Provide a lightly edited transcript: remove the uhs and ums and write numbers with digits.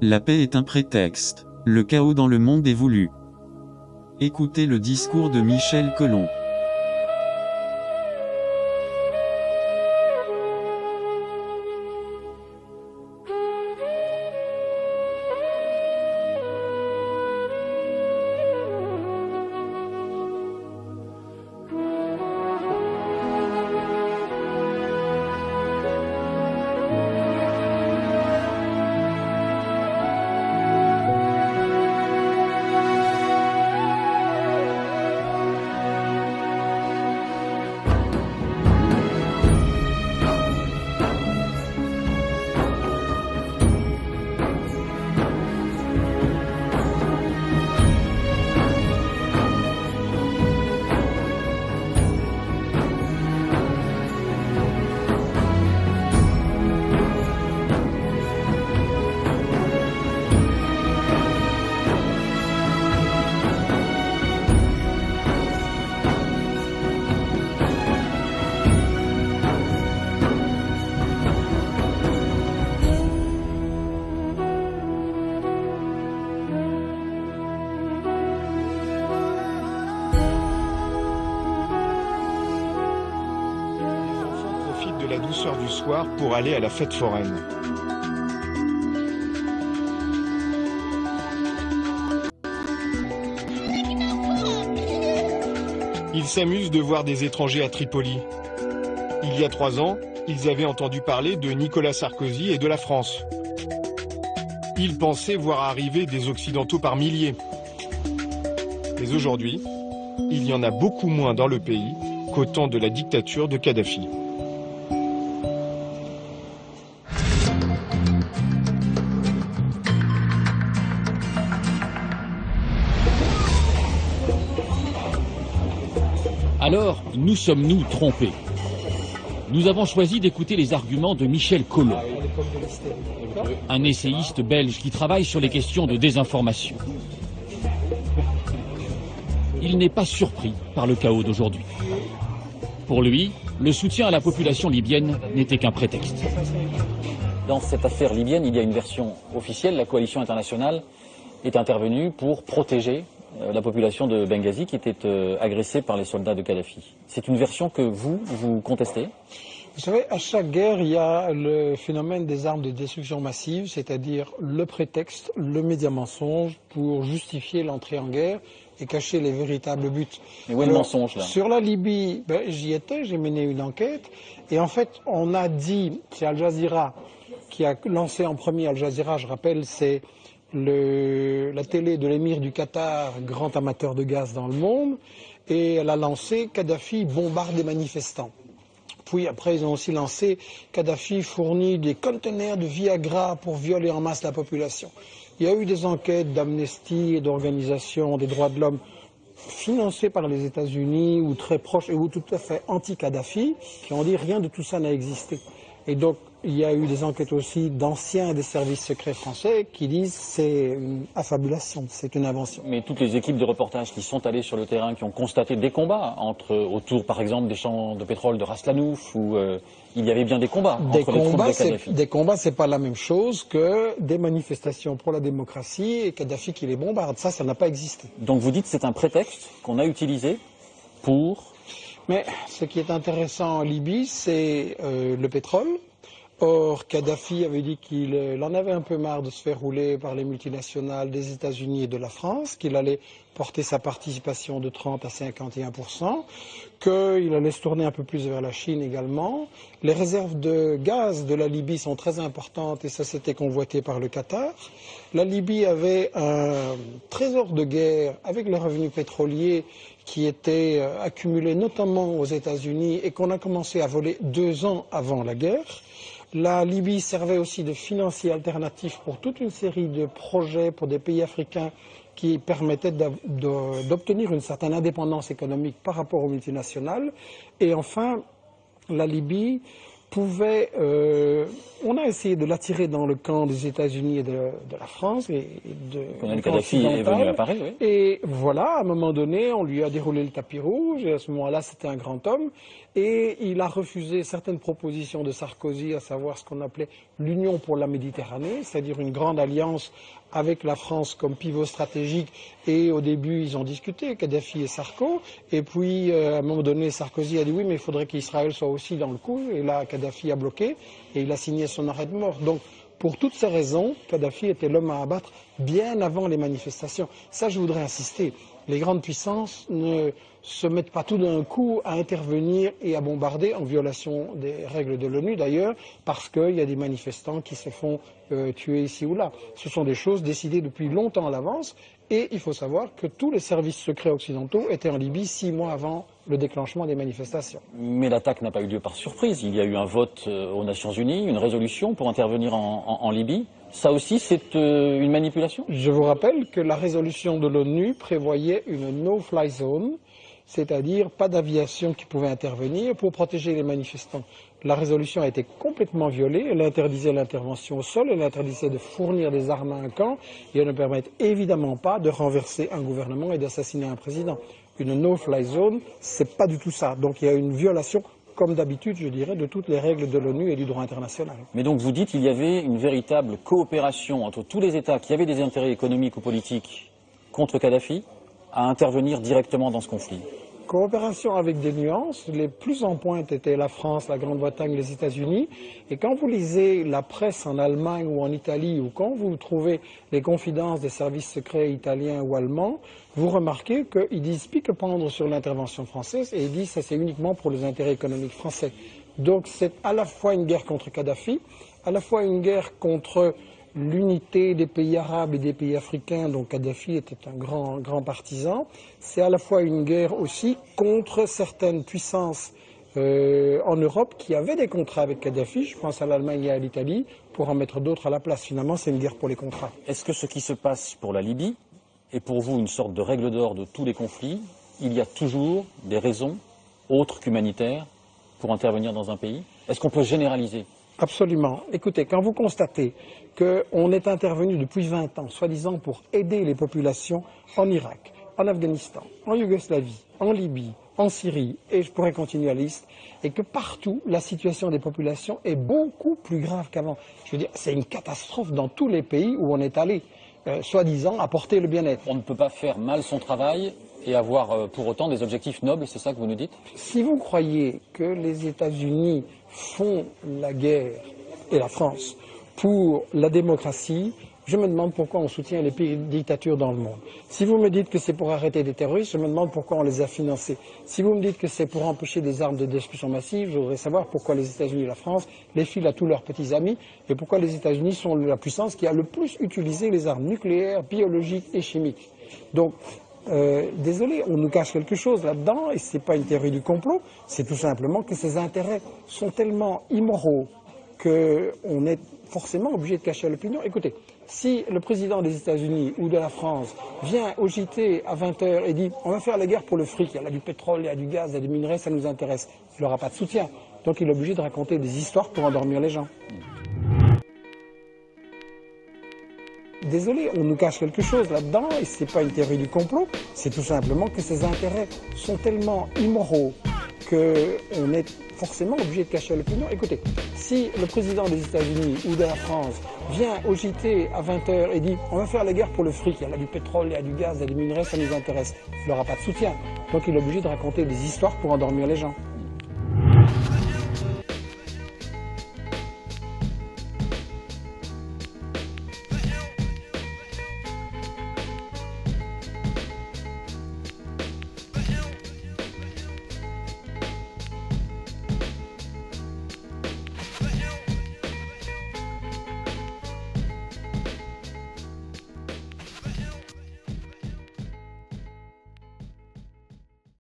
La paix est un prétexte. Le chaos dans le monde est voulu. Écoutez le discours de Michel Colomb. De la douceur du soir pour aller à la fête foraine. Ils s'amusent de voir des étrangers à Tripoli. Il y a 3 ans, ils avaient entendu parler de Nicolas Sarkozy et de la France. Ils pensaient voir arriver des Occidentaux par milliers. Mais aujourd'hui, il y en a beaucoup moins dans le pays qu'au temps de la dictature de Kadhafi. Alors, nous sommes-nous trompés? Nous avons choisi d'écouter les arguments de Michel Colomb, un essayiste belge qui travaille sur les questions de désinformation. Il n'est pas surpris par le chaos d'aujourd'hui. Pour lui, le soutien à la population libyenne n'était qu'un prétexte. Dans cette affaire libyenne, il y a une version officielle. La coalition internationale est intervenue pour protéger la population de Benghazi qui était agressée par les soldats de Kadhafi. C'est une version que vous contestez? Vous savez, à chaque guerre, il y a le phénomène des armes de destruction massive, c'est-à-dire le prétexte, le média mensonge pour justifier l'entrée en guerre et cacher les véritables buts. Mais où est le mensonge là? Sur la Libye, j'y étais, j'ai mené une enquête et en fait, on a dit, c'est Al Jazeera qui a lancé en premier, Al Jazeera, je rappelle, c'est la télé de l'émir du Qatar, grand amateur de gaz dans le monde, et elle a lancé Kadhafi bombarde des manifestants. Puis après, ils ont aussi lancé Kadhafi fournit des conteneurs de Viagra pour violer en masse la population. Il y a eu des enquêtes d'Amnesty et d'organisations des droits de l'homme financées par les États-Unis ou très proches ou tout à fait anti-Kadhafi qui ont dit rien de tout ça n'a existé. Et donc, il y a eu des enquêtes aussi d'anciens des services secrets français qui disent c'est une affabulation, c'est une invention. Mais toutes les équipes de reportage qui sont allées sur le terrain, qui ont constaté des combats autour par exemple des champs de pétrole de Ras Lanouf, où il y avait bien des combats entre les troupes de Kadhafi. Des combats, c'est pas la même chose que des manifestations pour la démocratie et Kadhafi qui les bombarde. Ça n'a pas existé. Donc vous dites que c'est un prétexte qu'on a utilisé pour... Mais ce qui est intéressant en Libye, c'est le pétrole. Or, Kadhafi avait dit qu'il en avait un peu marre de se faire rouler par les multinationales des États-Unis et de la France, qu'il allait porter sa participation de 30 à 51%, qu'il allait se tourner un peu plus vers la Chine également. Les réserves de gaz de la Libye sont très importantes et ça s'était convoité par le Qatar. La Libye avait un trésor de guerre avec les revenus pétroliers qui étaient accumulés notamment aux États-Unis et qu'on a commencé à voler 2 ans avant la guerre. La Libye servait aussi de financier alternatif pour toute une série de projets pour des pays africains qui permettaient d'obtenir une certaine indépendance économique par rapport aux multinationales. Et enfin, la Libye on a essayé de l'attirer dans le camp des États-Unis et de la France et de Colonel Kadhafi est venu à Paris, oui. Et voilà, à un moment donné, on lui a déroulé le tapis rouge, et à ce moment-là, c'était un grand homme, et il a refusé certaines propositions de Sarkozy, à savoir ce qu'on appelait l'Union pour la Méditerranée, c'est-à-dire une grande alliance avec la France comme pivot stratégique, et au début ils ont discuté, Kadhafi et Sarko, et puis à un moment donné Sarkozy a dit oui mais il faudrait qu'Israël soit aussi dans le coup, et là Kadhafi a bloqué, et il a signé son arrêt de mort. Donc pour toutes ces raisons, Kadhafi était l'homme à abattre bien avant les manifestations. Ça je voudrais insister, les grandes puissances ne se mettent pas tout d'un coup à intervenir et à bombarder en violation des règles de l'ONU d'ailleurs, parce qu'il y a des manifestants qui se font tuer ici ou là. Ce sont des choses décidées depuis longtemps à l'avance, et il faut savoir que tous les services secrets occidentaux étaient en Libye 6 mois avant le déclenchement des manifestations. Mais l'attaque n'a pas eu lieu par surprise. Il y a eu un vote aux Nations Unies, une résolution pour intervenir en Libye. Ça aussi, c'est une manipulation? Je vous rappelle que la résolution de l'ONU prévoyait une no-fly zone, c'est-à-dire pas d'aviation qui pouvait intervenir pour protéger les manifestants. La résolution a été complètement violée, elle interdisait l'intervention au sol, elle interdisait de fournir des armes à un camp, et elle ne permet évidemment pas de renverser un gouvernement et d'assassiner un président. Une no-fly zone, c'est pas du tout ça. Donc il y a une violation, comme d'habitude, je dirais, de toutes les règles de l'ONU et du droit international. Mais donc vous dites qu'il y avait une véritable coopération entre tous les États qui avaient des intérêts économiques ou politiques contre Kadhafi à intervenir directement dans ce conflit. Coopération avec des nuances. Les plus en pointe étaient la France, la Grande-Bretagne, les États-Unis. Et quand vous lisez la presse en Allemagne ou en Italie, ou quand vous trouvez les confidences des services secrets italiens ou allemands, vous remarquez qu'ils disent pique-pendre sur l'intervention française, et ils disent que c'est uniquement pour les intérêts économiques français. Donc c'est à la fois une guerre contre Kadhafi, à la fois une guerre contre l'unité des pays arabes et des pays africains, dont Kadhafi était un grand partisan. C'est à la fois une guerre aussi contre certaines puissances en Europe qui avaient des contrats avec Kadhafi, je pense à l'Allemagne et à l'Italie, pour en mettre d'autres à la place. Finalement, c'est une guerre pour les contrats. Est-ce que ce qui se passe pour la Libye est pour vous une sorte de règle d'or de tous les conflits? Il y a toujours des raisons autres qu'humanitaires pour intervenir dans un pays? Est-ce qu'on peut généraliser? Absolument. Écoutez, quand vous constatez qu'on est intervenu depuis 20 ans, soi-disant pour aider les populations en Irak, en Afghanistan, en Yougoslavie, en Libye, en Syrie, et je pourrais continuer la liste, et que partout, la situation des populations est beaucoup plus grave qu'avant. Je veux dire, c'est une catastrophe dans tous les pays où on est allé, soi-disant apporter le bien-être. On ne peut pas faire mal son travail et avoir pour autant des objectifs nobles, c'est ça que vous nous dites? Si vous croyez que les États-Unis font la guerre, et la France, pour la démocratie, je me demande pourquoi on soutient les pays dictatures dans le monde. Si vous me dites que c'est pour arrêter des terroristes, je me demande pourquoi on les a financés. Si vous me dites que c'est pour empêcher des armes de destruction massive, je voudrais savoir pourquoi les États-Unis et la France les filent à tous leurs petits amis, et pourquoi les États-Unis sont la puissance qui a le plus utilisé les armes nucléaires, biologiques et chimiques. Donc, désolé, on nous cache quelque chose là-dedans, et ce n'est pas une théorie du complot, c'est tout simplement que ces intérêts sont tellement immoraux qu'on est forcément obligé de cacher l'opinion. Écoutez, si le président des États-Unis ou de la France vient au JT à 20h et dit « on va faire la guerre pour le fric, il y a du pétrole, il y a du gaz, il y a des minerais, ça nous intéresse », il n'aura pas de soutien. Donc il est obligé de raconter des histoires pour endormir les gens. Désolé, on nous cache quelque chose là-dedans, et ce n'est pas une théorie du complot, c'est tout simplement que ces intérêts sont tellement immoraux qu'on est forcément obligé de cacher l'opinion. Écoutez, si le président des États-Unis ou de la France vient au JT à 20h et dit « on va faire la guerre pour le fric, il y a du pétrole, il y a du gaz, il y a des minerais, ça nous intéresse », il n'aura pas de soutien. Donc il est obligé de raconter des histoires pour endormir les gens.